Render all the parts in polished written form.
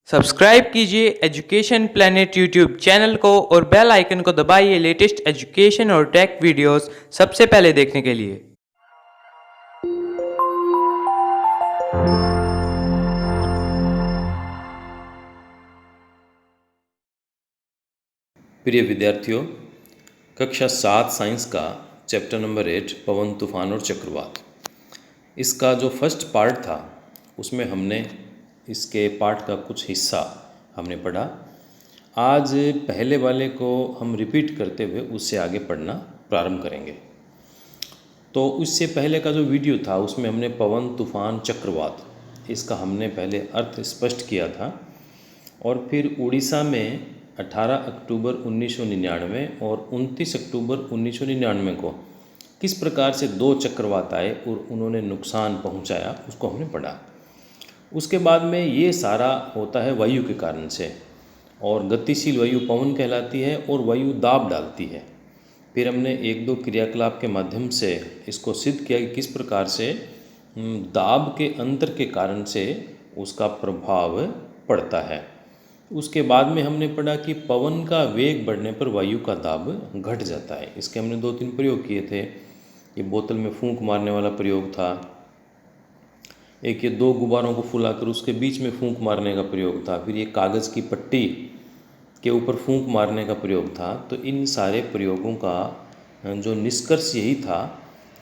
Subscribe कीजिए education planet YouTube channel को और बेल आइकन को दबाइए लेटेस्ट एजुकेशन और टेक वीडियोस सबसे पहले देखने के लिए। प्रिय विद्यार्थियों, कक्षा 7 साइंस का चैप्टर नंबर 8 पवन तूफान और चक्रवात, इसका जो फर्स्ट पार्ट था उसमें हमने इसके पाठ का कुछ हिस्सा हमने पढ़ा। आज पहले वाले को हम रिपीट करते हुए उससे आगे पढ़ना प्रारंभ करेंगे। तो उससे पहले का जो वीडियो था उसमें हमने पवन तूफान चक्रवात इसका हमने पहले अर्थ स्पष्ट किया था और फिर उड़ीसा में 18 अक्टूबर 1999 और 29 अक्टूबर 1999 को किस प्रकार से दो चक्रवात आए और उन्होंने नुकसान पहुंचाया उसको हमने पढ़ा। उसके बाद में ये सारा होता है वायु के कारण से, और गतिशील वायु पवन कहलाती है और वायु दाब डालती है। फिर हमने एक दो क्रियाकलाप के माध्यम से इसको सिद्ध किया कि किस प्रकार से दाब के अंतर के कारण से उसका प्रभाव पड़ता है। उसके बाद में हमने पढ़ा कि पवन का वेग बढ़ने पर वायु का दाब घट जाता है। इसके हमने 2-3 प्रयोग किए थे। ये बोतल में फूंक मारने वाला प्रयोग था, एक ये दो गुब्बारों को फुलाकर उसके बीच में फूंक मारने का प्रयोग था, फिर ये कागज़ की पट्टी के ऊपर फूंक मारने का प्रयोग था। तो इन सारे प्रयोगों का जो निष्कर्ष यही था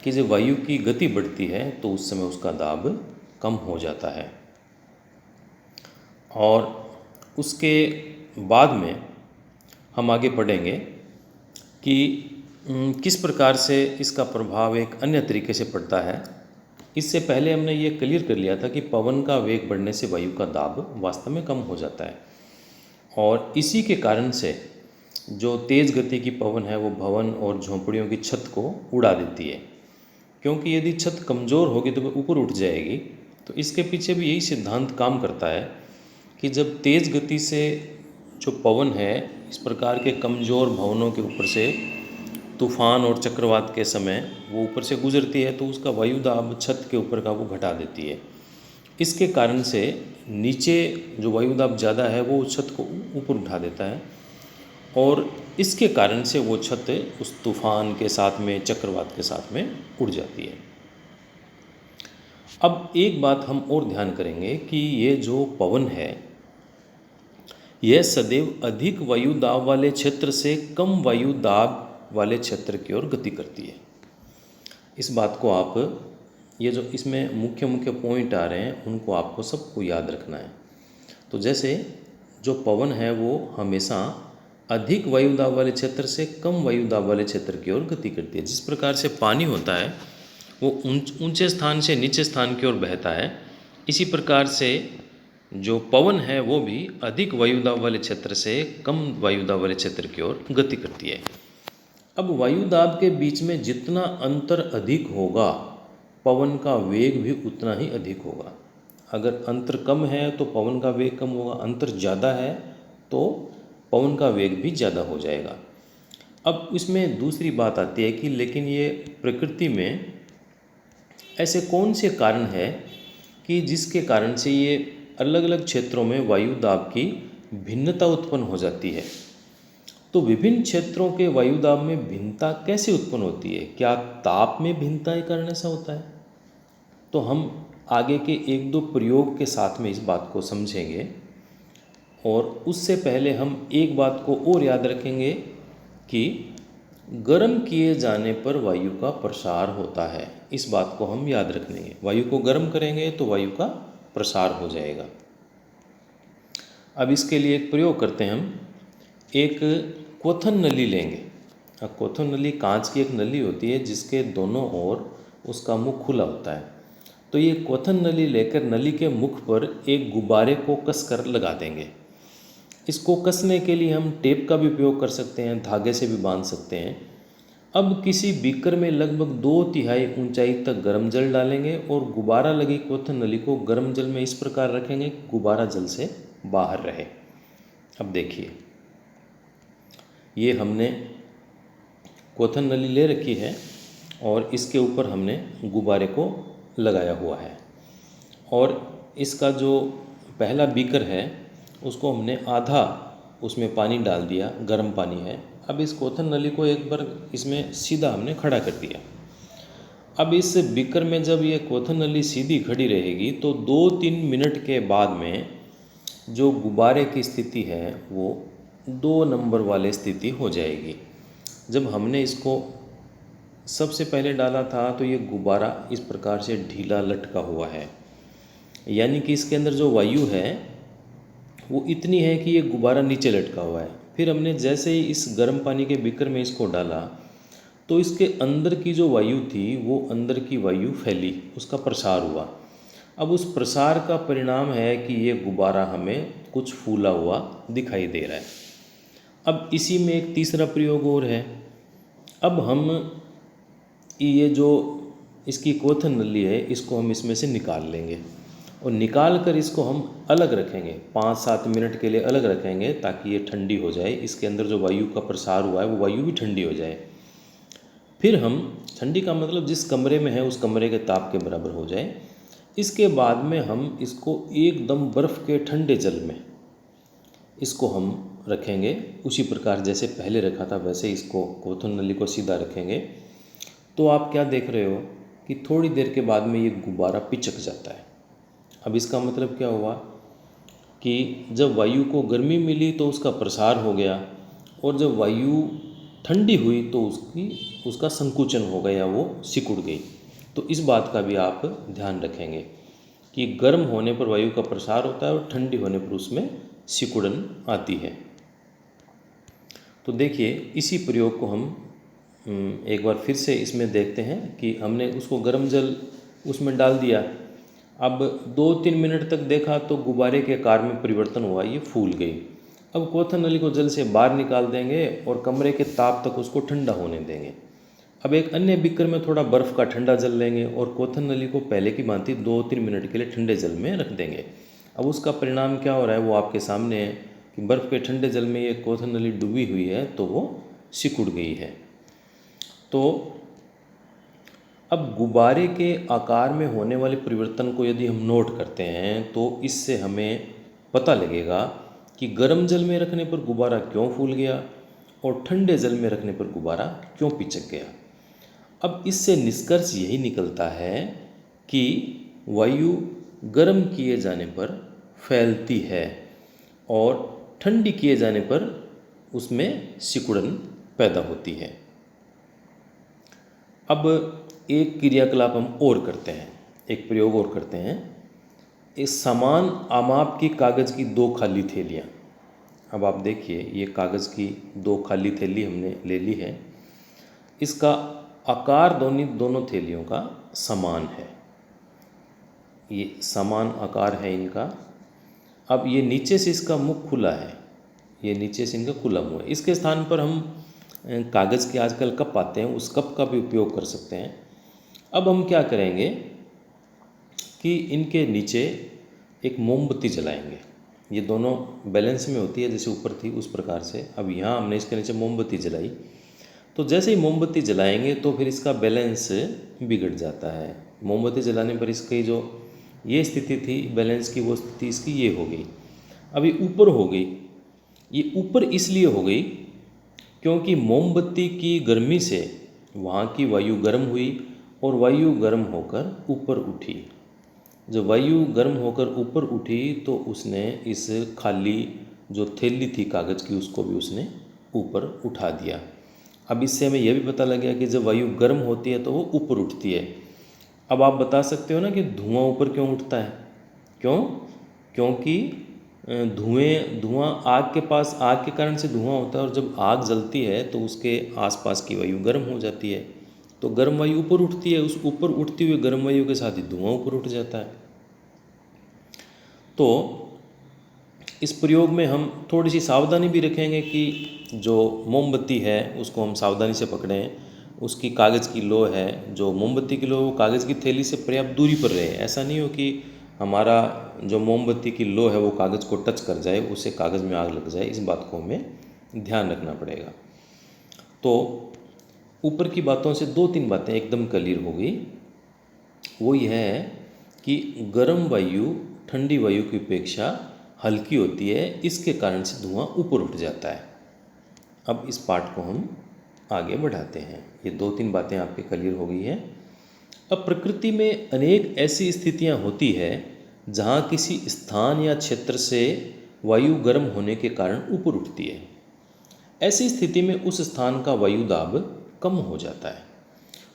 कि जब वायु की गति बढ़ती है तो उस समय उसका दाब कम हो जाता है। और उसके बाद में हम आगे पढ़ेंगे कि किस प्रकार से इसका प्रभाव एक अन्य तरीके से पड़ता है। इससे पहले हमने ये क्लियर कर लिया था कि पवन का वेग बढ़ने से वायु का दाब वास्तव में कम हो जाता है, और इसी के कारण से जो तेज़ गति की पवन है वो भवन और झोंपड़ियों की छत को उड़ा देती है, क्योंकि यदि छत कमज़ोर होगी तो वह ऊपर उठ जाएगी। तो इसके पीछे भी यही सिद्धांत काम करता है कि जब तेज़ गति से जो पवन है इस प्रकार के कमज़ोर भवनों के ऊपर से तूफान और चक्रवात के समय वो ऊपर से गुजरती है तो उसका वायु दाब छत के ऊपर का वो घटा देती है। इसके कारण से नीचे जो वायु दाब ज़्यादा है वो छत को ऊपर उठा देता है, और इसके कारण से वो छत उस तूफान के साथ में चक्रवात के साथ में उड़ जाती है। अब एक बात हम और ध्यान करेंगे कि ये जो पवन है यह सदैव अधिक वायु दाब वाले क्षेत्र से कम वायु दाब वाले क्षेत्र की ओर गति करती है। इस बात को आप, ये जो इसमें मुख्य मुख्य पॉइंट आ रहे हैं उनको आपको सबको याद रखना है। तो जैसे जो पवन है वो हमेशा अधिक वायु दाब वाले क्षेत्र से कम वायु दाब वाले क्षेत्र की ओर गति करती है। जिस प्रकार से पानी होता है वो ऊंचे स्थान से नीचे स्थान की ओर बहता है, इसी प्रकार से जो पवन है वो भी अधिक वायु दाब वाले क्षेत्र से कम वायु दाब वाले क्षेत्र की ओर गति करती है। अब वायु दाब के बीच में जितना अंतर अधिक होगा पवन का वेग भी उतना ही अधिक होगा। अगर अंतर कम है तो पवन का वेग कम होगा, अंतर ज़्यादा है तो पवन का वेग भी ज़्यादा हो जाएगा। अब इसमें दूसरी बात आती है कि लेकिन ये प्रकृति में ऐसे कौन से कारण हैं कि जिसके कारण से ये अलग अलग क्षेत्रों में वायु दाब की भिन्नता उत्पन्न हो जाती है। तो विभिन्न क्षेत्रों के वायु दाब में भिन्नता कैसे उत्पन्न होती है? क्या ताप में भिन्नता के कारण ऐसा होता है? तो हम आगे के एक दो प्रयोग के साथ में इस बात को समझेंगे, और उससे पहले हम एक बात को और याद रखेंगे कि गर्म किए जाने पर वायु का प्रसार होता है। इस बात को हम याद रखेंगे। वायु को गर्म करेंगे तो वायु का प्रसार हो जाएगा। अब इसके लिए एक प्रयोग करते हैं हम। एक क्वथन नली लेंगे। अब क्वथन नली कांच की एक नली होती है जिसके दोनों ओर उसका मुख खुला होता है। तो ये क्वथन नली लेकर नली के मुख पर एक गुब्बारे को कसकर लगा देंगे। इसको कसने के लिए हम टेप का भी उपयोग कर सकते हैं, धागे से भी बांध सकते हैं। अब किसी बीकर में लगभग 2/3 ऊंचाई तक गर्म जल डालेंगे और गुब्बारा लगी क्वथन नली को गर्म जल में इस प्रकार रखेंगे कि गुब्बारा जल से बाहर रहे। अब देखिए, ये हमने क्वथन नली ले रखी है और इसके ऊपर हमने गुब्बारे को लगाया हुआ है, और इसका जो पहला बीकर है उसको हमने आधा उसमें पानी डाल दिया, गर्म पानी है। अब इस क्वथन नली को एक बार इसमें सीधा हमने खड़ा कर दिया। अब इस बीकर में जब ये क्वथन नली सीधी खड़ी रहेगी तो 2-3 मिनट के बाद में जो गुब्बारे की स्थिति है वो 2 नंबर वाले स्थिति हो जाएगी। जब हमने इसको सबसे पहले डाला था तो ये गुब्बारा इस प्रकार से ढीला लटका हुआ है, यानी कि इसके अंदर जो वायु है वो इतनी है कि ये गुब्बारा नीचे लटका हुआ है। फिर हमने जैसे ही इस गर्म पानी के बीकर में इसको डाला तो इसके अंदर की जो वायु थी वो अंदर की वायु फैली, उसका प्रसार हुआ। अब उस प्रसार का परिणाम है कि ये गुब्बारा हमें कुछ फूला हुआ दिखाई दे रहा है। अब इसी में एक तीसरा प्रयोग और है। अब हम ये जो इसकी क्वथन नली है इसको हम इसमें से निकाल लेंगे और निकाल कर इसको हम अलग रखेंगे, 5-7 मिनट के लिए अलग रखेंगे ताकि ये ठंडी हो जाए। इसके अंदर जो वायु का प्रसार हुआ है वो वायु भी ठंडी हो जाए। फिर हम, ठंडी का मतलब जिस कमरे में है उस कमरे के ताप के बराबर हो जाए। इसके बाद में हम इसको एकदम बर्फ़ के ठंडे जल में इसको हम रखेंगे, उसी प्रकार जैसे पहले रखा था वैसे इसको क्वथन नली को सीधा रखेंगे। तो आप क्या देख रहे हो कि थोड़ी देर के बाद में ये गुब्बारा पिचक जाता है। अब इसका मतलब क्या हुआ कि जब वायु को गर्मी मिली तो उसका प्रसार हो गया, और जब वायु ठंडी हुई तो उसका संकुचन हो गया, वो सिकुड़ गई। तो इस बात का भी आप ध्यान रखेंगे कि गर्म होने पर वायु का प्रसार होता है और ठंडी होने पर उसमें सिकुड़न आती है। तो देखिए इसी प्रयोग को हम एक बार फिर से इसमें देखते हैं कि हमने उसको गर्म जल उसमें डाल दिया। अब 2-3 मिनट तक देखा तो गुब्बारे के आकार में परिवर्तन हुआ, ये फूल गई। अब क्वथन नली को जल से बाहर निकाल देंगे और कमरे के ताप तक उसको ठंडा होने देंगे। अब एक अन्य बीकर में थोड़ा बर्फ़ का ठंडा जल लेंगे और क्वथन नली को पहले की भांति 2-3 मिनट के लिए ठंडे जल में रख देंगे। अब उसका परिणाम क्या हो रहा है वो आपके सामने है कि बर्फ़ के ठंडे जल में ये क्वथन नली डूबी हुई है तो वो सिकुड़ गई है। तो अब गुब्बारे के आकार में होने वाले परिवर्तन को यदि हम नोट करते हैं तो इससे हमें पता लगेगा कि गर्म जल में रखने पर गुब्बारा क्यों फूल गया और ठंडे जल में रखने पर गुब्बारा क्यों पिचक गया। अब इससे निष्कर्ष यही निकलता है कि वायु गर्म किए जाने पर फैलती है और ठंडी किए जाने पर उसमें सिकुड़न पैदा होती है। अब एक क्रियाकलाप हम और करते हैं, एक प्रयोग और करते हैं। इस समान आमाप की कागज़ की 2 खाली थैलियाँ। अब आप देखिए ये कागज़ की 2 खाली थैली हमने ले ली है। इसका आकार दोनों थैलियों का समान है, ये समान आकार है इनका। अब ये नीचे से इसका मुख खुला है, ये नीचे से इनका खुला मुँह है। इसके स्थान पर हम कागज़ के आजकल कप आते हैं, उस कप का भी उपयोग कर सकते हैं। अब हम क्या करेंगे कि इनके नीचे एक मोमबत्ती जलाएंगे। ये दोनों बैलेंस में होती है, जैसे ऊपर थी उस प्रकार से। अब यहाँ हमने इसके नीचे मोमबत्ती जलाई, तो जैसे ही मोमबत्ती जलाएंगे तो फिर इसका बैलेंस बिगड़ जाता है। मोमबत्ती जलाने पर इसकी जो ये स्थिति थी बैलेंस की, वो स्थिति इसकी ये हो गई। अब ये ऊपर हो गई। ये ऊपर इसलिए हो गई क्योंकि मोमबत्ती की गर्मी से वहाँ की वायु गर्म हुई और वायु गर्म होकर ऊपर उठी। जब वायु गर्म होकर ऊपर उठी तो उसने इस खाली जो थैली थी कागज़ की उसको भी उसने ऊपर उठा दिया। अब इससे हमें यह भी पता लग गया कि जब वायु गर्म होती है तो वो ऊपर उठती है। अब आप बता सकते हो ना कि धुआं ऊपर क्यों उठता है? क्यों? क्योंकि धुआं आग के पास, आग के कारण से धुआं होता है और जब आग जलती है तो उसके आसपास की वायु गर्म हो जाती है, तो गर्म वायु ऊपर उठती है। उस ऊपर उठती हुई गर्म वायु के साथ ही धुआं ऊपर उठ जाता है। तो इस प्रयोग में हम थोड़ी सी सावधानी भी रखेंगे कि जो मोमबत्ती है उसको हम सावधानी से पकड़ें। उसकी कागज़ की लो है, जो मोमबत्ती की लो वो कागज़ की थैली से पर्याप्त दूरी पर रहे। ऐसा नहीं हो कि हमारा जो मोमबत्ती की लो है वो कागज़ को टच कर जाए, उससे कागज़ में आग लग जाए। इस बात को हमें ध्यान रखना पड़ेगा। तो ऊपर की बातों से 2-3 बातें एकदम क्लियर हो गई। वो यह है कि गर्म वायु ठंडी वायु की अपेक्षा हल्की होती है, इसके कारण से धुआं ऊपर उठ जाता है। अब इस पार्ट को हम आगे बढ़ाते हैं। ये 2-3 बातें आपके क्लियर हो गई हैं। अब प्रकृति में अनेक ऐसी स्थितियां होती है जहां किसी स्थान या क्षेत्र से वायु गर्म होने के कारण ऊपर उठती है। ऐसी स्थिति में उस स्थान का वायु दाब कम हो जाता है।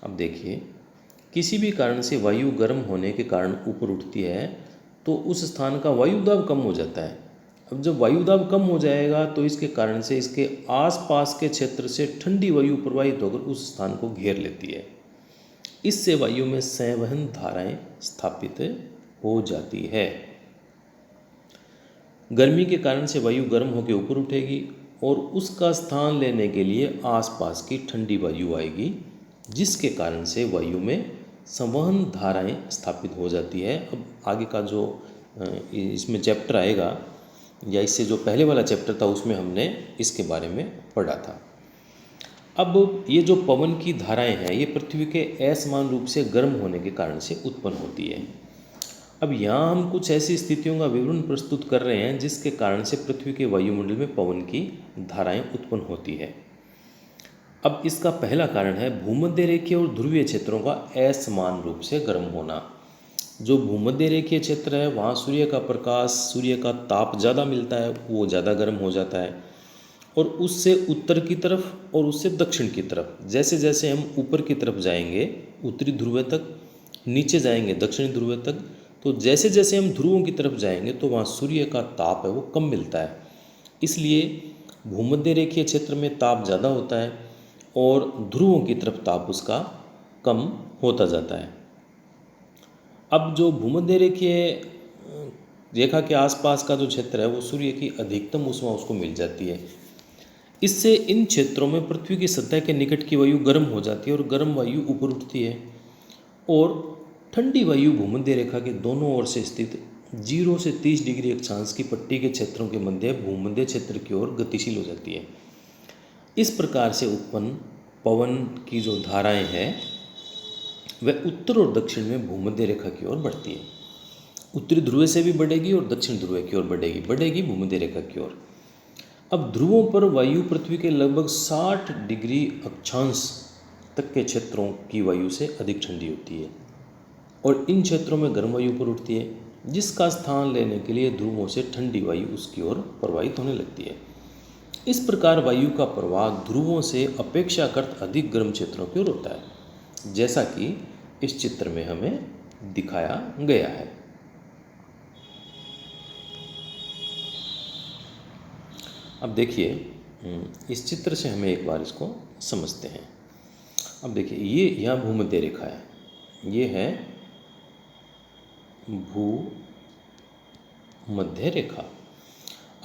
अब देखिए, किसी भी कारण से वायु गर्म होने के कारण ऊपर उठती है तो उस स्थान का वायु दाब कम हो जाता है। अब जब वायु दाब कम हो जाएगा तो इसके कारण से इसके आसपास के क्षेत्र से ठंडी वायु प्रवाहित होकर उस स्थान को घेर लेती है। इससे वायु में संवहन धाराएं स्थापित हो जाती है। गर्मी के कारण से वायु गर्म होकर ऊपर उठेगी और उसका स्थान लेने के लिए आसपास की ठंडी वायु आएगी, जिसके कारण से वायु में संवहन धाराएं स्थापित हो जाती है। अब आगे का जो इसमें चैप्टर आएगा या इससे जो पहले वाला चैप्टर था उसमें हमने इसके बारे में पढ़ा था। अब ये जो पवन की धाराएं हैं ये पृथ्वी के असमान रूप से गर्म होने के कारण से उत्पन्न होती है। अब यहाँ हम कुछ ऐसी स्थितियों का विवरण प्रस्तुत कर रहे हैं जिसके कारण से पृथ्वी के वायुमंडल में पवन की धाराएं उत्पन्न होती है। अब इसका पहला कारण है भूमध्य रेखीय और ध्रुवीय क्षेत्रों का असमान रूप से गर्म होना। जो भूमध्य रेखीय क्षेत्र है वहाँ सूर्य का प्रकाश, सूर्य का ताप ज़्यादा मिलता है, वो ज़्यादा गर्म हो जाता है। और उससे उत्तर की तरफ और उससे दक्षिण की तरफ जैसे जैसे हम ऊपर की तरफ जाएंगे उत्तरी ध्रुव तक, नीचे जाएंगे दक्षिणी ध्रुव तक, तो जैसे जैसे हम ध्रुवों की तरफ जाएंगे तो वहाँ सूर्य का ताप है वो कम मिलता है। इसलिए भूमध्य रेखीय क्षेत्र में ताप ज़्यादा होता है और ध्रुवों की तरफ ताप उसका कम होता जाता है। अब जो भूमध्य रेखीय रेखा के आसपास का जो क्षेत्र है वो सूर्य की अधिकतम ऊष्मा उसको मिल जाती है। इससे इन क्षेत्रों में पृथ्वी की सतह के निकट की वायु गर्म हो जाती है और गर्म वायु ऊपर उठती है और ठंडी वायु भूमध्य रेखा के दोनों ओर से स्थित 0 से 30 डिग्री अक्षांश की पट्टी के क्षेत्रों के मध्य भूमध्य क्षेत्र की ओर गतिशील हो जाती है। इस प्रकार से उत्पन्न पवन की जो धाराएं हैं वह उत्तर और दक्षिण में भूमध्य रेखा की ओर बढ़ती है। उत्तरी ध्रुव से भी बढ़ेगी और दक्षिण ध्रुव की ओर बढ़ेगी भूमध्य रेखा की ओर। अब ध्रुवों पर वायु पृथ्वी के लगभग 60 डिग्री अक्षांश तक के क्षेत्रों की वायु से अधिक ठंडी होती है और इन क्षेत्रों में गर्म वायु पर उठती है, जिसका स्थान लेने के लिए ध्रुवों से ठंडी वायु उसकी ओर प्रवाहित होने लगती है। इस प्रकार वायु का प्रवाह ध्रुवों से अपेक्षाकृत अधिक गर्म क्षेत्रों की ओर होता है, जैसा कि इस चित्र में हमें दिखाया गया है। अब देखिए, इस चित्र से हमें एक बार इसको समझते हैं। अब देखिए, ये यहाँ भूमध्य रेखा है, ये है भूमध्य रेखा।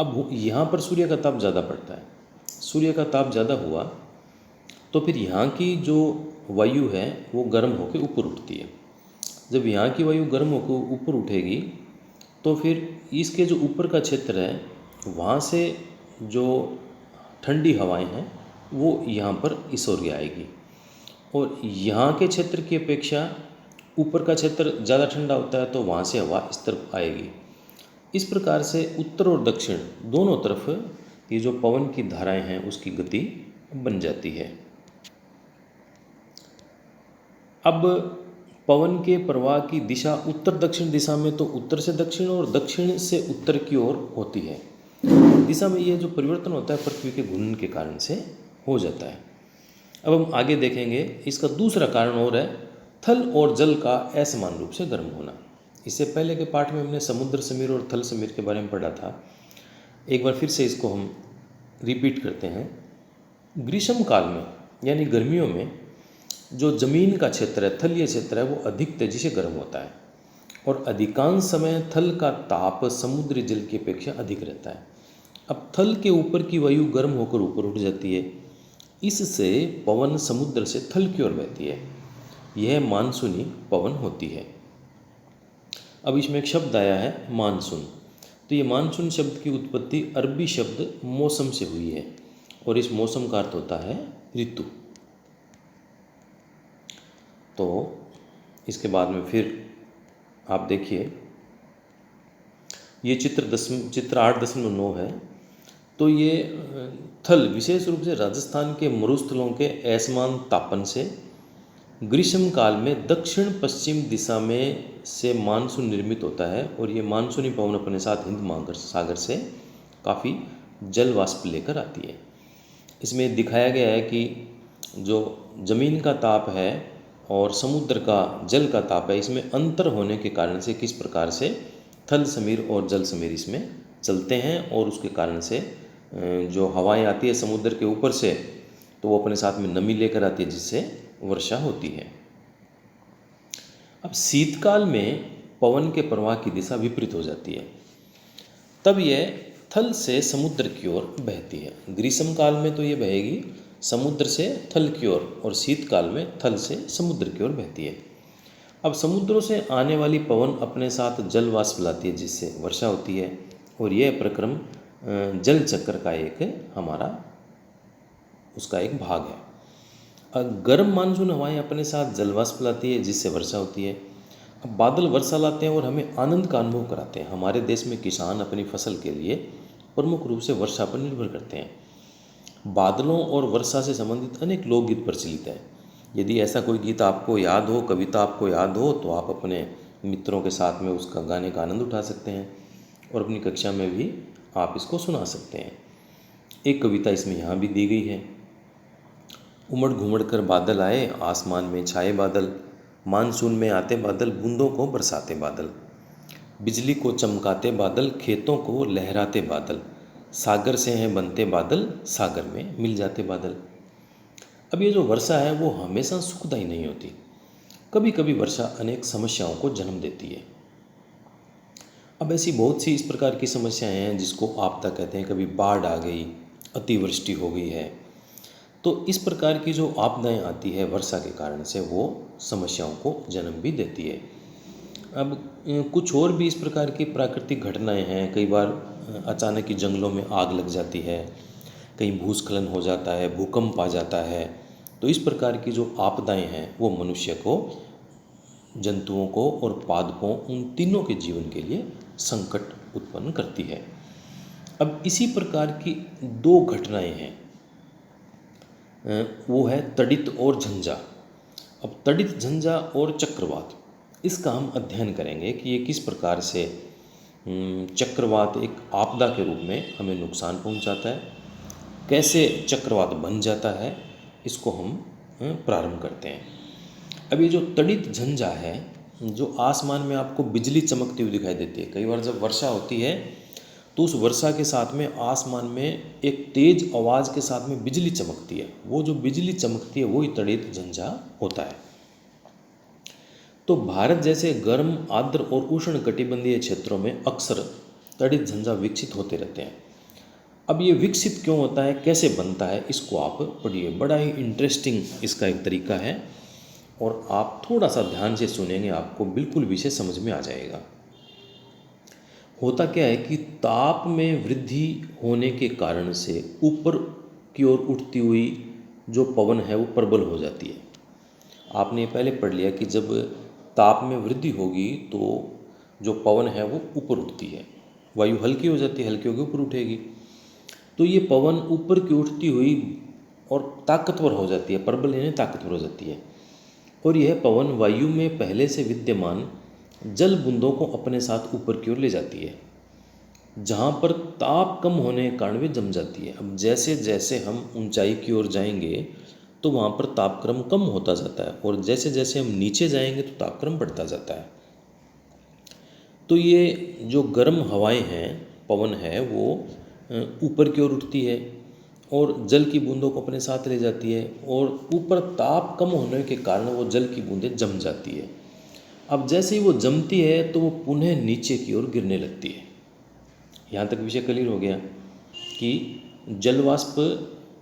अब यहाँ पर सूर्य का ताप ज़्यादा पड़ता है, सूर्य का ताप ज़्यादा हुआ तो फिर यहाँ की जो वायु है वो गर्म होकर ऊपर उठती है। जब यहाँ की वायु गर्म होकर ऊपर उठेगी तो फिर इसके जो ऊपर का क्षेत्र है वहाँ से जो ठंडी हवाएं हैं वो यहाँ पर इस ओर आएगी और यहाँ के क्षेत्र की अपेक्षा ऊपर का क्षेत्र ज़्यादा ठंडा होता है तो वहाँ से हवा इस तरफ आएगी। इस प्रकार से उत्तर और दक्षिण दोनों तरफ ये जो पवन की धाराएं हैं उसकी गति बन जाती है। अब पवन के प्रवाह की दिशा उत्तर दक्षिण दिशा में तो उत्तर से दक्षिण और दक्षिण से उत्तर की ओर होती है। दिशा में ये जो परिवर्तन होता है पृथ्वी के घूर्णन के कारण से हो जाता है। अब हम आगे देखेंगे, इसका दूसरा कारण और है थल और जल का असमान रूप से गर्म होना। इससे पहले के पाठ में हमने समुद्र समीर और थल समीर के बारे में पढ़ा था। एक बार फिर से इसको हम रिपीट करते हैं। ग्रीष्म काल में यानी गर्मियों में जो ज़मीन का क्षेत्र है, थलीय क्षेत्र है, वो अधिक तेज़ी से गर्म होता है और अधिकांश समय थल का ताप समुद्री जल की अपेक्षा अधिक रहता है। अब थल के ऊपर की वायु गर्म होकर ऊपर उठ जाती है, इससे पवन समुद्र से थल की ओर बहती है। यह मानसूनी पवन होती है। अब इसमें एक शब्द आया है मानसून। तो ये मानसून शब्द की उत्पत्ति अरबी शब्द मौसम से हुई है और इस मौसम का अर्थ होता है ऋतु। तो इसके बाद में फिर आप देखिए, ये चित्र 8.9 है। तो ये थल विशेष रूप से राजस्थान के मरुस्थलों के असमान तापन से ग्रीष्म काल में दक्षिण पश्चिम दिशा में से मानसून निर्मित होता है, और ये मानसूनी पवन अपने साथ हिंद महासागर से काफ़ी जल वाष्प लेकर आती है। इसमें दिखाया गया है कि जो ज़मीन का ताप है और समुद्र का जल का ताप है, इसमें अंतर होने के कारण से किस प्रकार से थल समीर और जल समीर इसमें चलते हैं, और उसके कारण से जो हवाएं आती है समुद्र के ऊपर से, तो वो अपने साथ में नमी लेकर आती है, जिससे वर्षा होती है। अब शीतकाल में पवन के प्रवाह की दिशा विपरीत हो जाती है, तब यह थल से समुद्र की ओर बहती है। ग्रीष्म काल में तो ये बहेगी समुद्र से थल की ओर, और शीतकाल में थल से समुद्र की ओर बहती है। अब समुद्रों से आने वाली पवन अपने साथ जल वाष्प लाती है, जिससे वर्षा होती है, और यह प्रक्रम जल चक्र का उसका एक भाग है। गर्म मानसून हवाएं अपने साथ जल वाष्प लाती है, जिससे वर्षा होती है। अब बादल वर्षा लाते हैं और हमें आनंद का अनुभव कराते हैं। हमारे देश में किसान अपनी फसल के लिए प्रमुख रूप से वर्षा पर निर्भर करते हैं। बादलों और वर्षा से संबंधित अनेक लोकगीत प्रचलित हैं। यदि ऐसा कोई गीत आपको याद हो, कविता आपको याद हो, तो आप अपने मित्रों के साथ में उसका गाने का आनंद उठा सकते हैं, और अपनी कक्षा में भी आप इसको सुना सकते हैं। एक कविता इसमें यहाँ भी दी गई है। उमड़ घुमड़ कर बादल आए, आसमान में छाए बादल, मानसून में आते बादल, बूंदों को बरसाते बादल, बिजली को चमकाते बादल, खेतों को लहराते बादल, सागर से हैं बनते बादल, सागर में मिल जाते बादल। अब ये जो वर्षा है वो हमेशा सुखदायी नहीं होती। कभी कभी वर्षा अनेक समस्याओं को जन्म देती है। अब ऐसी बहुत सी इस प्रकार की समस्याएं हैं जिसको आपदा कहते हैं। कभी बाढ़ आ गई, अतिवृष्टि हो गई है, तो इस प्रकार की जो आपदाएं आती है वर्षा के कारण से, वो समस्याओं को जन्म भी देती है। अब कुछ और भी इस प्रकार की प्राकृतिक घटनाएं हैं। कई बार अचानक ही जंगलों में आग लग जाती है, कहीं भूस्खलन हो जाता है, भूकंप आ जाता है। तो इस प्रकार की जो आपदाएं हैं वो मनुष्य को, जंतुओं को और पादपों, उन तीनों के जीवन के लिए संकट उत्पन्न करती है। अब इसी प्रकार की दो घटनाएं हैं, वो है तड़ित और झंझा। अब तड़ित, झंझा और चक्रवात, इसका हम अध्ययन करेंगे कि ये किस प्रकार से चक्रवात एक आपदा के रूप में हमें नुकसान पहुंचाता है, कैसे चक्रवात बन जाता है, इसको हम प्रारंभ करते हैं। अब ये जो तड़ित झंझा है, जो आसमान में आपको बिजली चमकती हुई दिखाई देती है। कई बार जब वर्षा होती है तो उस वर्षा के साथ में आसमान में एक तेज आवाज़ के साथ में बिजली चमकती है। वो जो बिजली चमकती है वही तड़ित झंझा होता है। तो भारत जैसे गर्म, आर्द्र और उष्ण कटिबंधीय क्षेत्रों में अक्सर तड़ित झंझा विकसित होते रहते हैं। अब ये विकसित क्यों होता है, कैसे बनता है, इसको आप पढ़िए। बड़ा ही इंटरेस्टिंग इसका एक तरीका है, और आप थोड़ा सा ध्यान से सुनेंगे, आपको बिल्कुल विषय समझ में आ जाएगा। होता क्या है कि ताप में वृद्धि होने के कारण से ऊपर की ओर उठती हुई जो पवन है वो प्रबल हो जाती है। आपने पहले पढ़ लिया कि जब ताप में वृद्धि होगी तो जो पवन है वो ऊपर उठती है, वायु हल्की हो जाती है, हल्की होकर ऊपर उठेगी। तो ये पवन ऊपर की उठती हुई और ताकतवर हो जाती है, प्रबल यानी ताकतवर हो जाती है, और यह पवन वायु में पहले से विद्यमान जल बूंदों को अपने साथ ऊपर की ओर ले जाती है, जहाँ पर ताप कम होने के कारण वे जम जाती है। अब जैसे जैसे हम ऊंचाई की ओर जाएंगे तो वहाँ पर तापक्रम कम होता जाता है, और जैसे जैसे हम नीचे जाएंगे तो तापक्रम बढ़ता जाता है। तो ये जो गर्म हवाएं हैं, पवन है, वो ऊपर की ओर उठती है और जल की बूंदों को अपने साथ ले जाती है, और ऊपर ताप कम होने के कारण वो जल की बूंदें जम जाती है। अब जैसे ही वो जमती है तो वो पुनः नीचे की ओर गिरने लगती है। यहाँ तक विषय क्लियर हो गया कि जलवाष्प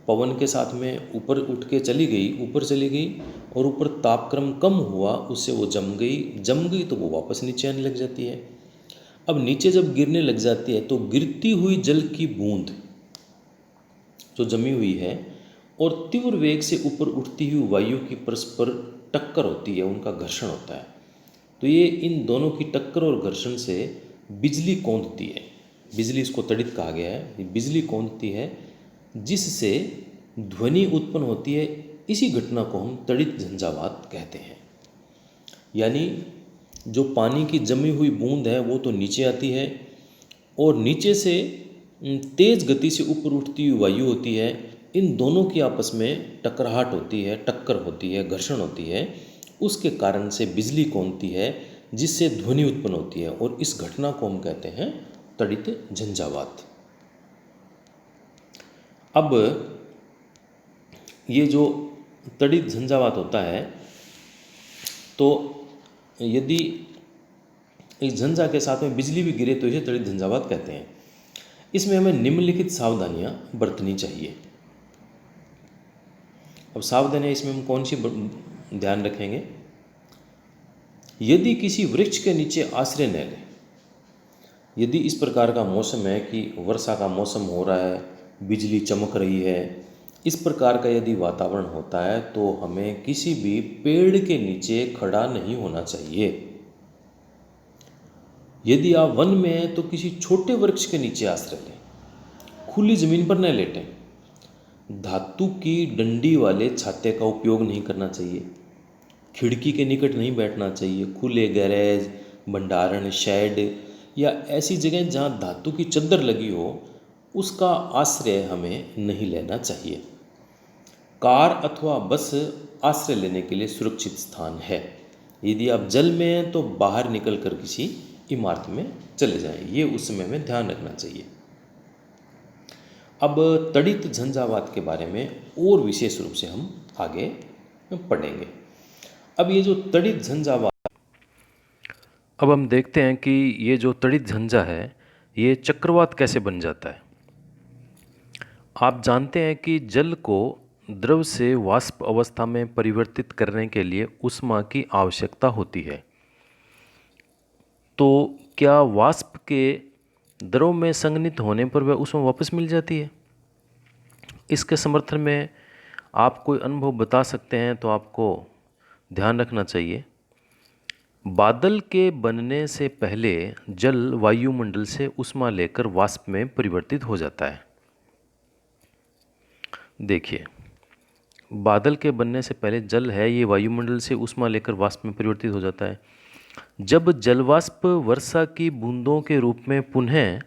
पवन के साथ में ऊपर उठ के चली गई, ऊपर चली गई, और ऊपर तापक्रम कम हुआ, उससे वो जम गई तो वो वापस नीचे आने लग जाती है। अब नीचे जब गिरने लग जाती है तो गिरती हुई जल की बूंद जो जमी हुई है और तीव्र वेग से ऊपर उठती हुई वायु की परस्पर टक्कर होती है, उनका घर्षण होता है। तो ये इन दोनों की टक्कर और घर्षण से बिजली कौंधती है। बिजली, इसको तड़ित कहा गया है। ये बिजली कौंधती है जिससे ध्वनि उत्पन्न होती है। इसी घटना को हम तड़ित झंझावात कहते हैं। यानी जो पानी की जमी हुई बूंद है वो तो नीचे आती है और नीचे से तेज गति से ऊपर उठती हुई वायु होती है। इन दोनों की आपस में टकराहट होती है, टक्कर होती है, घर्षण होती है। उसके कारण से बिजली कौंधती है जिससे ध्वनि उत्पन्न होती है और इस घटना को हम कहते हैं तड़ित झंझावात। अब ये जो तड़ित झंझावात होता है, तो यदि इस झंझा के साथ में बिजली भी गिरे तो इसे तड़ित झंझावात कहते हैं। इसमें हमें निम्नलिखित सावधानियां बरतनी चाहिए। अब सावधानियां इसमें हम कौन सी ध्यान रखेंगे? यदि किसी वृक्ष के नीचे आश्रय न लें, यदि इस प्रकार का मौसम है कि वर्षा का मौसम हो रहा है, बिजली चमक रही है, इस प्रकार का यदि वातावरण होता है तो हमें किसी भी पेड़ के नीचे खड़ा नहीं होना चाहिए। यदि आप वन में हैं तो किसी छोटे वृक्ष के नीचे आश्रय लें, खुली जमीन पर न लेटें। धातु की डंडी वाले छाते का उपयोग नहीं करना चाहिए। खिड़की के निकट नहीं बैठना चाहिए। खुले गैरेज, भंडारण, शेड या ऐसी जगह जहाँ धातु की चद्दर लगी हो उसका आश्रय हमें नहीं लेना चाहिए। कार अथवा बस आश्रय लेने के लिए सुरक्षित स्थान है। यदि आप जल में हैं तो बाहर निकल कर किसी इमारत में चले जाएं। ये उस समय में ध्यान रखना चाहिए। अब तड़ित झंझावात के बारे में और विशेष रूप से हम आगे पढ़ेंगे। अब ये जो तड़ित झंझावात, अब हम देखते हैं कि ये जो तड़ित झंझा है ये चक्रवात कैसे बन जाता है। आप जानते हैं कि जल को द्रव से वाष्प अवस्था में परिवर्तित करने के लिए ऊष्मा की आवश्यकता होती है। तो क्या वाष्प के द्रव में संघनित होने पर वह ऊष्मा वापस मिल जाती है? इसके समर्थन में आप कोई अनुभव बता सकते हैं तो आपको ध्यान रखना चाहिए। बादल के बनने से पहले जल वायुमंडल से ऊष्मा लेकर वाष्प में परिवर्तित हो जाता है। देखिए, बादल के बनने से पहले जल है, ये वायुमंडल से ऊष्मा लेकर वाष्प में परिवर्तित हो जाता है। जब जलवाष्प वर्षा की बूंदों के रूप में पुनः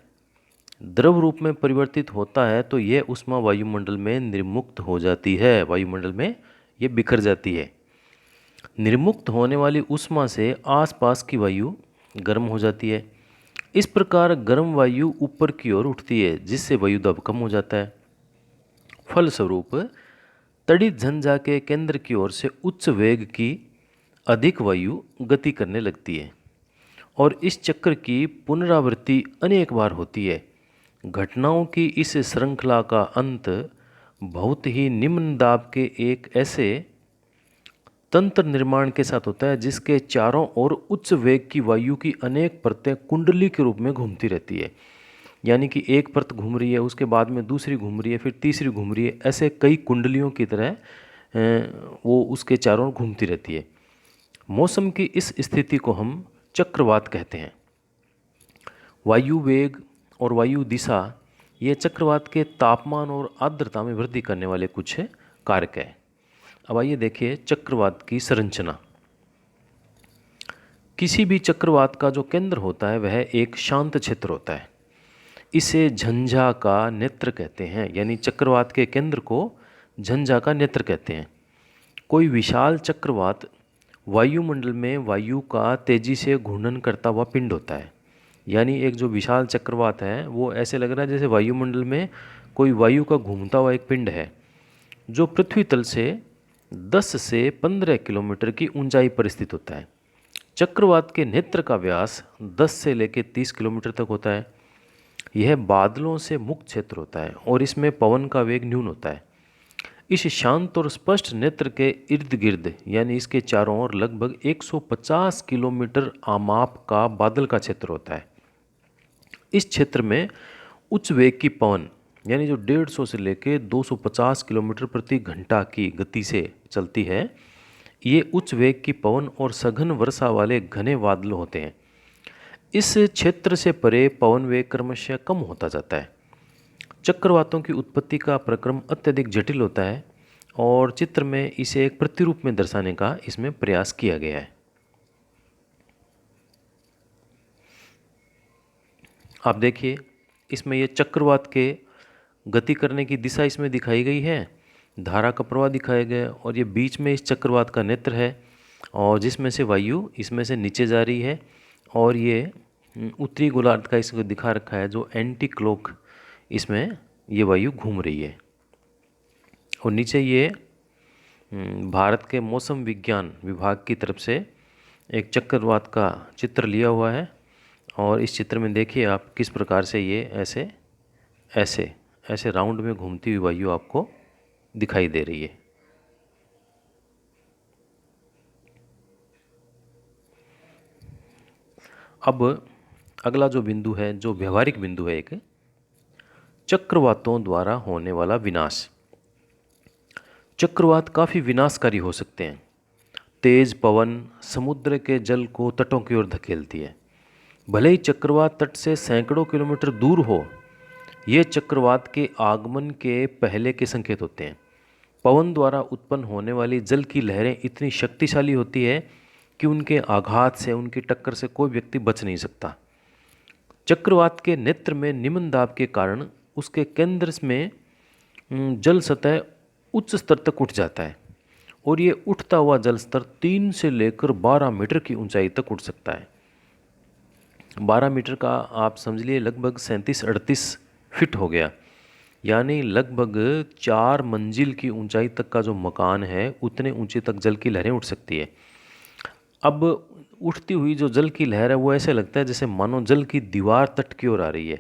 द्रव रूप में परिवर्तित होता है तो यह ऊष्मा वायुमंडल में निर्मुक्त हो जाती है। वायुमंडल में ये बिखर जाती है। निर्मुक्त होने वाली ऊष्मा से आसपास की वायु गर्म हो जाती है। इस प्रकार गर्म वायु ऊपर की ओर उठती है जिससे वायु दाब कम हो जाता है। फलस्वरूप तड़ित झंझा के केंद्र की ओर से उच्च वेग की अधिक वायु गति करने लगती है और इस चक्र की पुनरावृत्ति अनेक बार होती है। घटनाओं की इस श्रृंखला का अंत बहुत ही निम्न दाब के एक ऐसे तंत्र निर्माण के साथ होता है जिसके चारों ओर उच्च वेग की वायु की अनेक परतें कुंडली के रूप में घूमती रहती है। यानी कि एक परत घूम रही है, उसके बाद में दूसरी घूम रही है, फिर तीसरी घूम रही है, ऐसे कई कुंडलियों की तरह वो उसके चारों ओर घूमती रहती है। मौसम की इस स्थिति को हम चक्रवात कहते हैं। वायु वेग और वायु दिशा ये चक्रवात के तापमान और आर्द्रता में वृद्धि करने वाले कुछ कारक हैं। अब आइए देखिए चक्रवात की संरचना। किसी भी चक्रवात का जो केंद्र होता है वह एक शांत क्षेत्र होता है। इसे झंझा का नेत्र कहते हैं। यानी चक्रवात के केंद्र को झंझा का नेत्र कहते हैं। कोई विशाल चक्रवात वायुमंडल में वायु का तेजी से घूर्णन करता हुआ पिंड होता है। यानी एक जो विशाल चक्रवात है वो ऐसे लग रहा है जैसे वायुमंडल में कोई वायु का घूमता हुआ एक पिंड है जो पृथ्वी तल से 10 से 15 किलोमीटर की ऊंचाई पर स्थित होता है। चक्रवात के नेत्र का व्यास 10 से लेकर 30 किलोमीटर तक होता है। यह बादलों से मुक्त क्षेत्र होता है और इसमें पवन का वेग न्यून होता है। इस शांत और स्पष्ट नेत्र के इर्द गिर्द यानी इसके चारों ओर लगभग 150 किलोमीटर आमाप का बादल का क्षेत्र होता है। इस क्षेत्र में उच्च वेग की पवन यानी जो 150 से लेकर 250 किलोमीटर प्रति घंटा की गति से चलती है, ये उच्च वेग की पवन और सघन वर्षा वाले घने बादल होते हैं। इस क्षेत्र से परे पवन वेग क्रमशः कम होता जाता है। चक्रवातों की उत्पत्ति का प्रक्रम अत्यधिक जटिल होता है और चित्र में इसे एक प्रतिरूप में दर्शाने का इसमें प्रयास किया गया है। आप देखिए, इसमें ये चक्रवात के गति करने की दिशा इसमें दिखाई गई है, धारा का प्रवाह दिखाया गया है और ये बीच में इस चक्रवात का नेत्र है और जिसमें से वायु इसमें से नीचे जा रही है और ये उत्तरी गोलार्ध का इसको दिखा रखा है जो एंटी क्लॉक इसमें ये वायु घूम रही है। और नीचे ये भारत के मौसम विज्ञान विभाग की तरफ से एक चक्रवात का चित्र लिया हुआ है और इस चित्र में देखिए आप किस प्रकार से ये ऐसे ऐसे ऐसे राउंड में घूमती हुई वायु आपको दिखाई दे रही है। अब अगला जो बिंदु है, जो व्यवहारिक बिंदु है, एक चक्रवातों द्वारा होने वाला विनाश। चक्रवात काफ़ी विनाशकारी हो सकते हैं। तेज पवन समुद्र के जल को तटों की ओर धकेलती है। भले ही चक्रवात तट से सैकड़ों किलोमीटर दूर हो, ये चक्रवात के आगमन के पहले के संकेत होते हैं। पवन द्वारा उत्पन्न होने वाली जल की लहरें इतनी शक्तिशाली होती है कि उनके आघात से, उनकी टक्कर से कोई व्यक्ति बच नहीं सकता। चक्रवात के नेत्र में निम्न दाब के कारण उसके केंद्र में जल सतह उच्च स्तर तक उठ जाता है और ये उठता हुआ जल स्तर 3 से लेकर 12 मीटर की ऊंचाई तक उठ सकता है। 12 मीटर का आप समझ लिए लगभग 37-38 फिट हो गया, यानी लगभग 4 मंजिल की ऊंचाई तक का जो मकान है उतने ऊंचे तक जल की लहरें उठ सकती है। अब उठती हुई जो जल की लहर है वो ऐसे लगता है जैसे मानो जल की दीवार तट की ओर आ रही है।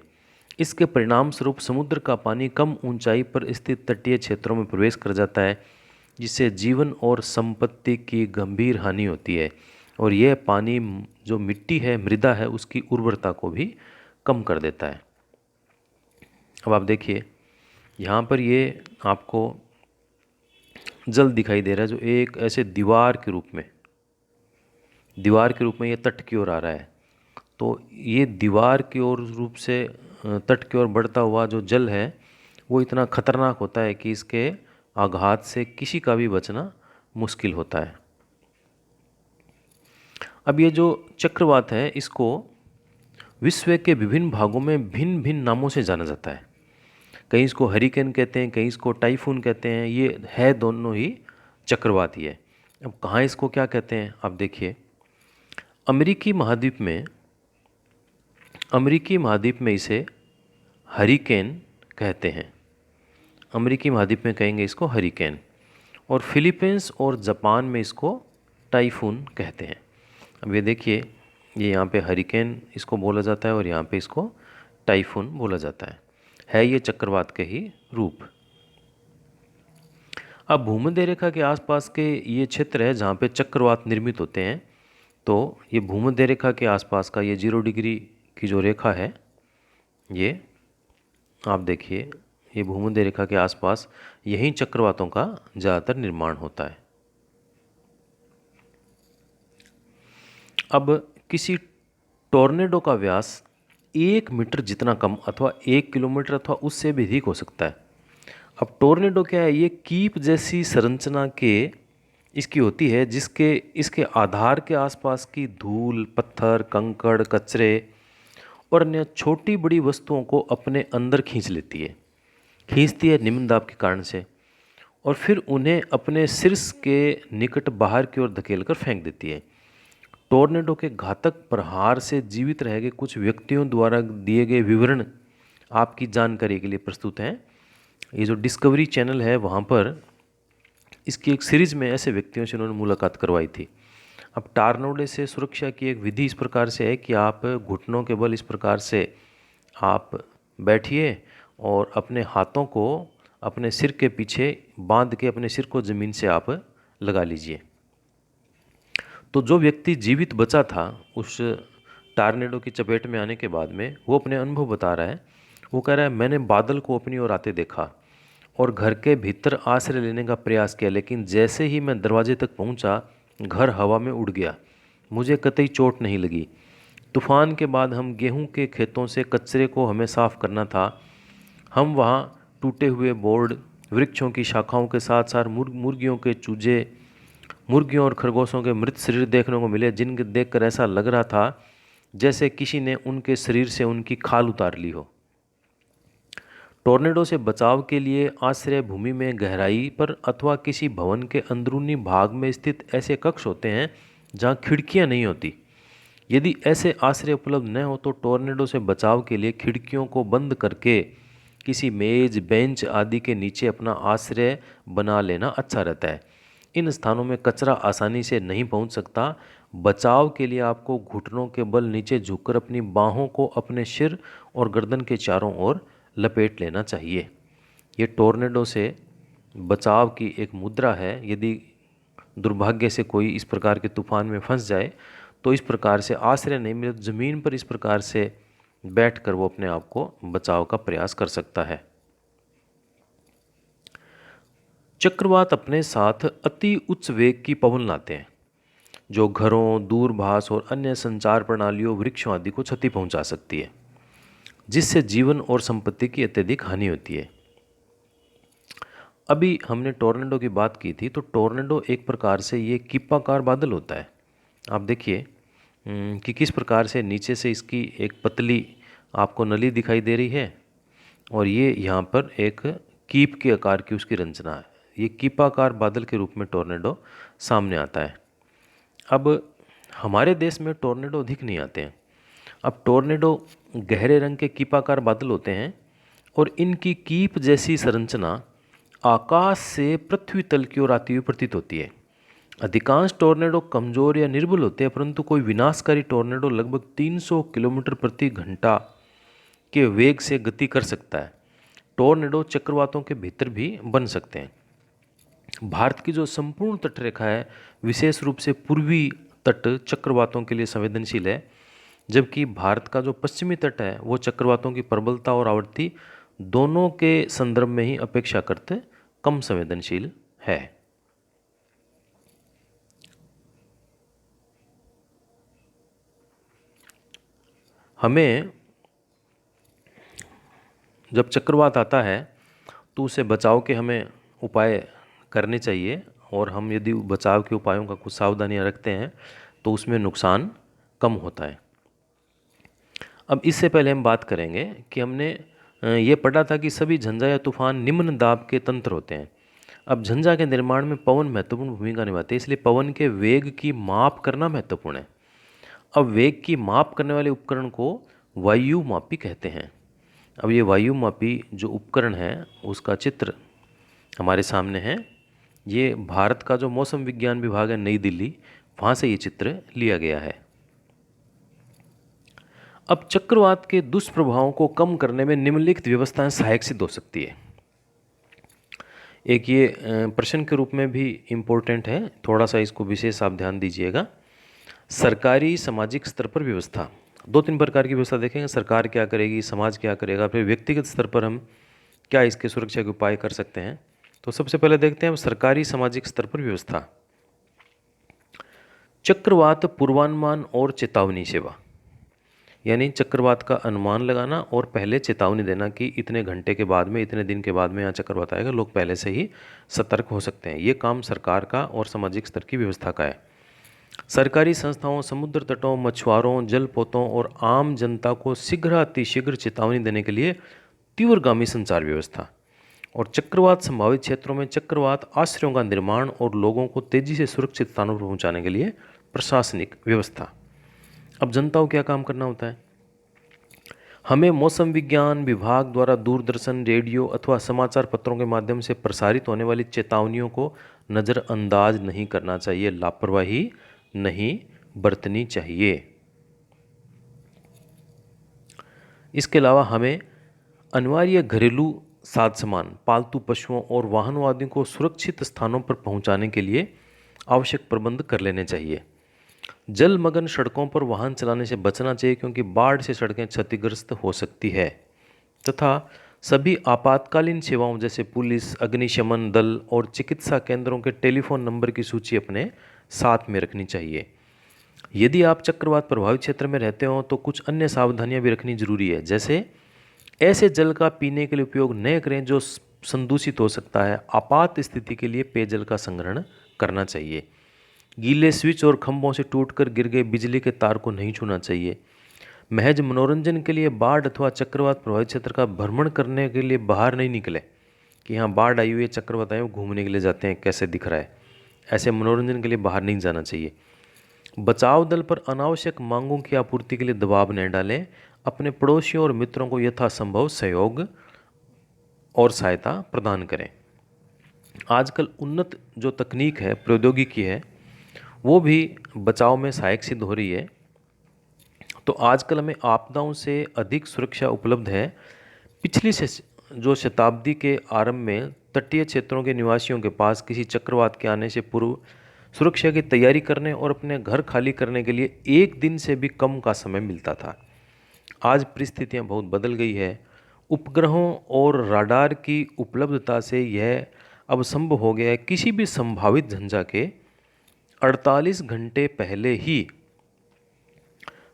इसके परिणाम स्वरूप समुद्र का पानी कम ऊंचाई पर स्थित तटीय क्षेत्रों में प्रवेश कर जाता है, जिससे जीवन और संपत्ति की गंभीर हानि होती है और यह पानी जो मिट्टी है, मृदा है, उसकी उर्वरता को भी कम कर देता है। अब आप देखिए, यहाँ पर ये आपको जल दिखाई दे रहा है जो एक ऐसे दीवार के रूप में ये तट की ओर आ रहा है। तो ये दीवार की ओर रूप से तट की ओर बढ़ता हुआ जो जल है वो इतना खतरनाक होता है कि इसके आघात से किसी का भी बचना मुश्किल होता है। अब ये जो चक्रवात है इसको विश्व के विभिन्न भागों में भिन्न भिन्न नामों से जाना जाता है। कहीं इसको हरिकेन कहते हैं, कहीं इसको टाइफून कहते हैं। ये है दोनों ही चक्रवात ही है। अब कहाँ इसको क्या कहते हैं आप देखिए, अमेरिकी महाद्वीप में इसे हरिकेन कहते हैं। अमेरिकी महाद्वीप में कहेंगे इसको हरिकेन और फिलीपींस और जापान में इसको टाइफून कहते हैं। अब ये देखिए, ये यहाँ पे हरिकेन इसको बोला जाता है और यहाँ पे इसको टाइफून बोला जाता है ये चक्रवात के ही रूप। अब भूमध्य रेखा के आसपास के ये क्षेत्र है जहाँ पे चक्रवात निर्मित होते हैं। तो ये भूमध्य रेखा के आसपास का ये 0 डिग्री की जो रेखा है, ये आप देखिए, ये भूमध्य रेखा के आसपास यहीं चक्रवातों का ज़्यादातर निर्माण होता है। अब किसी टॉर्नेडो का व्यास 1 मीटर जितना कम अथवा 1 किलोमीटर अथवा उससे भी अधिक हो सकता है। अब टॉर्नेडो क्या है, ये कीप जैसी संरचना के इसकी होती है जिसके इसके आधार के आसपास की धूल, पत्थर, कंकड़, कचरे और अन्य छोटी बड़ी वस्तुओं को अपने अंदर खींचती है निम्न दाब के कारण से और फिर उन्हें अपने शीर्ष के निकट बाहर की ओर धकेलकर फेंक देती है। टॉर्नेडो के घातक प्रहार से जीवित रह गए कुछ व्यक्तियों द्वारा दिए गए विवरण आपकी जानकारी के लिए प्रस्तुत हैं। ये जो डिस्कवरी चैनल है वहाँ पर इसकी एक सीरीज़ में ऐसे व्यक्तियों से उन्होंने मुलाकात करवाई थी। अब टॉर्नेडो से सुरक्षा की एक विधि इस प्रकार से है कि आप घुटनों के बल इस प्रकार से आप बैठिए और अपने हाथों को अपने सिर के पीछे बांध के अपने सिर को ज़मीन से आप लगा लीजिए। तो जो व्यक्ति जीवित बचा था उस टॉर्नेडो की चपेट में आने के बाद में, वो अपने अनुभव बता रहा है। वो कह रहा है, मैंने बादल को अपनी ओर आते देखा और घर के भीतर आश्रय लेने का प्रयास किया, लेकिन जैसे ही मैं दरवाजे तक पहुंचा घर हवा में उड़ गया। मुझे कतई चोट नहीं लगी। तूफान के बाद हम गेहूं के खेतों से कचरे को हमें साफ करना था। हम वहाँ टूटे हुए बोर्ड, वृक्षों की शाखाओं के साथ साथ मुर्गियों के चूजे, मुर्गियों और खरगोशों के मृत शरीर देखने को मिले, जिनके देखकर ऐसा लग रहा था जैसे किसी ने उनके शरीर से उनकी खाल उतार ली हो। टोर्नेडो से बचाव के लिए आश्रय भूमि में गहराई पर अथवा किसी भवन के अंदरूनी भाग में स्थित ऐसे कक्ष होते हैं जहां खिड़कियां नहीं होती। यदि ऐसे आश्रय उपलब्ध न हो तो टोर्नेडो से बचाव के लिए खिड़कियों को बंद करके किसी मेज, बेंच आदि के नीचे अपना आश्रय बना लेना अच्छा रहता है। इन स्थानों में कचरा आसानी से नहीं पहुंच सकता। बचाव के लिए आपको घुटनों के बल नीचे झुककर अपनी बाहों को अपने सिर और गर्दन के चारों ओर लपेट लेना चाहिए। ये टोर्नेडो से बचाव की एक मुद्रा है। यदि दुर्भाग्य से कोई इस प्रकार के तूफान में फंस जाए तो इस प्रकार से आश्रय नहीं मिले तो ज़मीन पर इस प्रकार से बैठकर वो अपने आप को बचाव का प्रयास कर सकता है। चक्रवात अपने साथ अति उच्च वेग की पवन लाते हैं जो घरों, दूरभाष और अन्य संचार प्रणालियों, वृक्षों आदि को क्षति पहुंचा सकती है, जिससे जीवन और संपत्ति की अत्यधिक हानि होती है। अभी हमने टोर्नेडो की बात की थी, तो टोर्नेडो एक प्रकार से ये कीपाकार बादल होता है। आप देखिए कि किस प्रकार से नीचे से इसकी एक पतली आपको नली दिखाई दे रही है और ये यहाँ पर एक कीप के आकार की उसकी रचना है। ये कीपाकार बादल के रूप में टोर्नेडो सामने आता है। अब हमारे देश में टोर्नेडो अधिक नहीं आते हैं। अब टोर्नेडो गहरे रंग के कीपाकार बादल होते हैं और इनकी कीप जैसी संरचना आकाश से पृथ्वी तल की ओर आती हुई प्रतीत होती है। अधिकांश टोर्नेडो कमज़ोर या निर्बल होते हैं, परंतु कोई विनाशकारी टोर्नेडो लगभग 300 किलोमीटर प्रति घंटा के वेग से गति कर सकता है। टोर्नेडो चक्रवातों के भीतर भी बन सकते हैं। भारत की जो संपूर्ण तटरेखा है, विशेष रूप से पूर्वी तट चक्रवातों के लिए संवेदनशील है, जबकि भारत का जो पश्चिमी तट है वो चक्रवातों की प्रबलता और आवृत्ति दोनों के संदर्भ में ही अपेक्षाकृत कम संवेदनशील है। हमें जब चक्रवात आता है तो उसे बचाव के हमें उपाय करने चाहिए, और हम यदि बचाव के उपायों का कुछ सावधानियां रखते हैं तो उसमें नुकसान कम होता है। अब इससे पहले हम बात करेंगे कि हमने ये पढ़ा था कि सभी झंझा या तूफान निम्न दाब के तंत्र होते हैं। अब झंझा के निर्माण में पवन महत्वपूर्ण भूमिका निभाते हैं, इसलिए पवन के वेग की माप करना महत्वपूर्ण है। अब वेग की माप करने वाले उपकरण को वायुमापी कहते हैं। अब ये वायुमापी जो उपकरण है उसका चित्र हमारे सामने है। ये भारत का जो मौसम विज्ञान विभाग है नई दिल्ली, वहाँ से ये चित्र लिया गया है। अब चक्रवात के दुष्प्रभावों को कम करने में निम्नलिखित व्यवस्थाएं सहायक सिद्ध हो सकती है। एक ये प्रश्न के रूप में भी इम्पोर्टेंट है, थोड़ा सा इसको विशेष आप ध्यान दीजिएगा। सरकारी सामाजिक स्तर पर व्यवस्था, 2-3 प्रकार की व्यवस्था देखेंगे। सरकार क्या करेगी, समाज क्या करेगा, फिर व्यक्तिगत स्तर पर हम क्या इसके सुरक्षा के उपाय कर सकते हैं। तो सबसे पहले देखते हैं सरकारी सामाजिक स्तर पर व्यवस्था। चक्रवात पूर्वानुमान और चेतावनी सेवा, यानी चक्रवात का अनुमान लगाना और पहले चेतावनी देना कि इतने घंटे के बाद में, इतने दिन के बाद में यहाँ चक्रवात आएगा, लोग पहले से ही सतर्क हो सकते हैं। ये काम सरकार का और सामाजिक स्तर की व्यवस्था का है। सरकारी संस्थाओं, समुद्र तटों, मछुआरों, जलपोतों और आम जनता को अतिशीघ्र चेतावनी देने के लिए तीव्रगामी संचार व्यवस्था। और चक्रवात संभावित क्षेत्रों में चक्रवात आश्रयों का निर्माण और लोगों को तेजी से सुरक्षित स्थानों पर पहुंचाने के लिए प्रशासनिक व्यवस्था। अब जनता को क्या काम करना होता है? हमें मौसम विज्ञान विभाग द्वारा दूरदर्शन, रेडियो अथवा समाचार पत्रों के माध्यम से प्रसारित होने वाली चेतावनियों को नज़रअंदाज नहीं करना चाहिए, लापरवाही नहीं बरतनी चाहिए। इसके अलावा हमें अनिवार्य घरेलू साज सामान, पालतू पशुओं और वाहनों आदि को सुरक्षित स्थानों पर पहुंचाने के लिए आवश्यक प्रबंध कर लेने चाहिए। जलमग्न सड़कों पर वाहन चलाने से बचना चाहिए, क्योंकि बाढ़ से सड़कें क्षतिग्रस्त हो सकती है। तथा सभी आपातकालीन सेवाओं जैसे पुलिस, अग्निशमन दल और चिकित्सा केंद्रों के टेलीफोन नंबर की सूची अपने साथ में रखनी चाहिए। यदि आप चक्रवात प्रभावित क्षेत्र में रहते हो तो कुछ अन्य सावधानियां भी रखनी जरूरी है, जैसे ऐसे जल का पीने के लिए उपयोग न करें जो संदूषित हो सकता है। आपात स्थिति के लिए पेयजल का संग्रहण करना चाहिए। गीले स्विच और खंभों से टूटकर गिर गए बिजली के तार को नहीं छूना चाहिए। महज मनोरंजन के लिए बाढ़ अथवा चक्रवात प्रभावित क्षेत्र का भ्रमण करने के लिए बाहर नहीं निकले कि यहाँ बाढ़ आई हुई है, चक्रवात आए हुए, घूमने के लिए जाते हैं, कैसे दिख रहा है। ऐसे मनोरंजन के लिए बाहर नहीं जाना चाहिए। बचाव दल पर अनावश्यक मांगों की आपूर्ति के लिए दबाव न डालें। अपने पड़ोसियों और मित्रों को यथासंभव सहयोग और सहायता प्रदान करें। आजकल उन्नत जो तकनीक है, प्रौद्योगिकी है, वो भी बचाव में सहायक सिद्ध हो रही है। तो आजकल हमें आपदाओं से अधिक सुरक्षा उपलब्ध है। पिछली से जो शताब्दी के आरंभ में तटीय क्षेत्रों के निवासियों के पास किसी चक्रवात के आने से पूर्व सुरक्षा की तैयारी करने और अपने घर खाली करने के लिए एक दिन से भी कम का समय मिलता था। आज परिस्थितियां बहुत बदल गई है। उपग्रहों और राडार की उपलब्धता से यह अब संभव हो गया है किसी भी संभावित झंझा के 48 घंटे पहले ही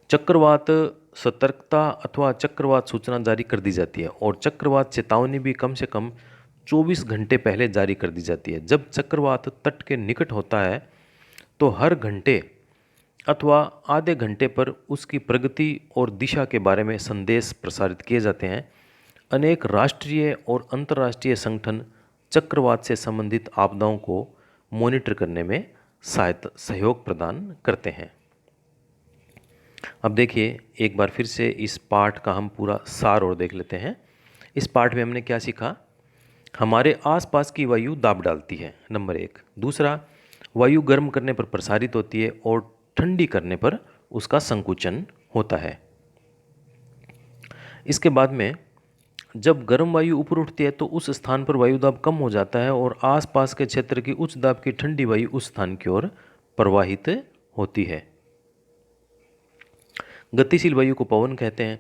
चक्रवात सतर्कता अथवा चक्रवात सूचना जारी कर दी जाती है और चक्रवात चेतावनी भी कम से कम 24 घंटे पहले जारी कर दी जाती है। जब चक्रवात तट के निकट होता है तो हर घंटे अथवा आधे घंटे पर उसकी प्रगति और दिशा के बारे में संदेश प्रसारित किए जाते हैं। अनेक राष्ट्रीय और अंतर्राष्ट्रीय संगठन चक्रवात से संबंधित आपदाओं को मॉनिटर करने में सहयोग प्रदान करते हैं। अब देखिए, एक बार फिर से इस पाठ का हम पूरा सार और देख लेते हैं। इस पाठ में हमने क्या सीखा? हमारे आसपास की वायु दाब डालती है, नंबर 1। दूसरा, वायु गर्म करने पर प्रसारित होती है और ठंडी करने पर उसका संकुचन होता है। इसके बाद में जब गर्म वायु ऊपर उठती है तो उस स्थान पर वायु दाब कम हो जाता है और आसपास के क्षेत्र की उच्च दाब की ठंडी वायु उस स्थान की ओर प्रवाहित होती है। गतिशील वायु को पवन कहते हैं।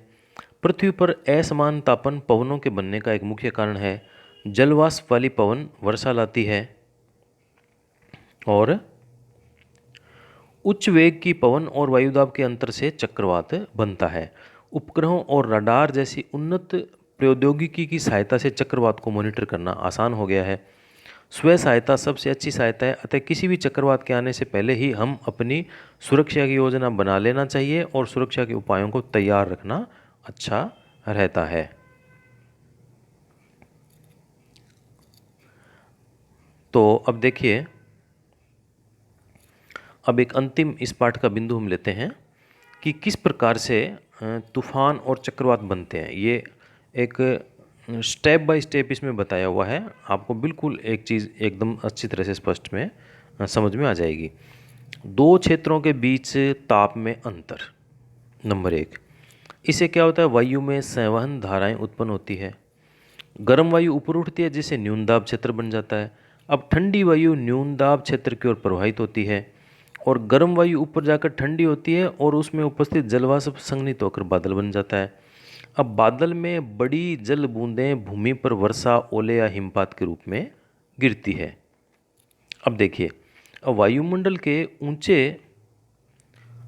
पृथ्वी पर असमान तापन पवनों के बनने का एक मुख्य कारण है। जलवाष्प वाली पवन वर्षा लाती है और उच्च वेग की पवन और वायुदाब के अंतर से चक्रवात बनता है। उपग्रहों और रडार जैसी उन्नत प्रौद्योगिकी की सहायता से चक्रवात को मॉनिटर करना आसान हो गया है। स्व सहायता सबसे अच्छी सहायता है, अतः किसी भी चक्रवात के आने से पहले ही हम अपनी सुरक्षा की योजना बना लेना चाहिए और सुरक्षा के उपायों को तैयार रखना अच्छा रहता है। तो अब देखिए, अब एक अंतिम इस पाठ का बिंदु हम लेते हैं कि किस प्रकार से तूफान और चक्रवात बनते हैं। ये एक स्टेप बाय स्टेप इसमें बताया हुआ है। आपको बिल्कुल एक चीज़ एकदम अच्छी तरह से स्पष्ट में समझ में आ जाएगी। दो क्षेत्रों के बीच ताप में अंतर, नंबर 1। इससे क्या होता है? वायु में संवहन धाराएं उत्पन्न होती है। गर्म वायु ऊपर उठती है जिससे न्यून दाब क्षेत्र बन जाता है। अब ठंडी वायु न्यून दाब क्षेत्र की ओर प्रवाहित होती है और गर्म वायु ऊपर जाकर ठंडी होती है और उसमें उपस्थित जलवाष्प संघनित होकर बादल बन जाता है। अब बादल में बड़ी जल बूंदें भूमि पर वर्षा, ओले या हिमपात के रूप में गिरती है। अब देखिए, अब वायुमंडल के ऊंचे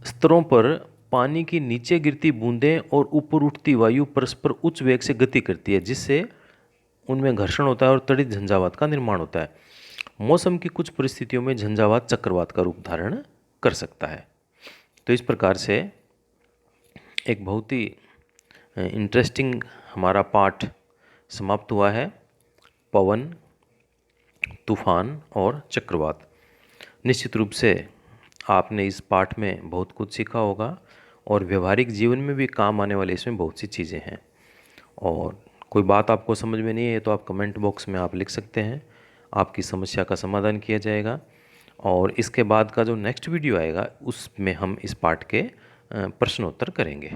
स्तरों पर पानी की नीचे गिरती बूंदें और ऊपर उठती वायु परस्पर उच्च वेग से गति करती है जिससे उनमें घर्षण होता है और तड़ित झंझावात का निर्माण होता है। मौसम की कुछ परिस्थितियों में झंझावात चक्रवात का रूप धारण कर सकता है। तो इस प्रकार से एक बहुत ही इंटरेस्टिंग हमारा पाठ समाप्त हुआ है। पवन, तूफान और चक्रवात। निश्चित रूप से आपने इस पाठ में बहुत कुछ सीखा होगा और व्यवहारिक जीवन में भी काम आने वाले इसमें बहुत सी चीज़ें हैं। और कोई बात आपको समझ में नहीं है तो आप कमेंट बॉक्स में आप लिख सकते हैं, आपकी समस्या का समाधान किया जाएगा। और इसके बाद का जो नेक्स्ट वीडियो आएगा उसमें हम इस पाठ के प्रश्नोत्तर करेंगे।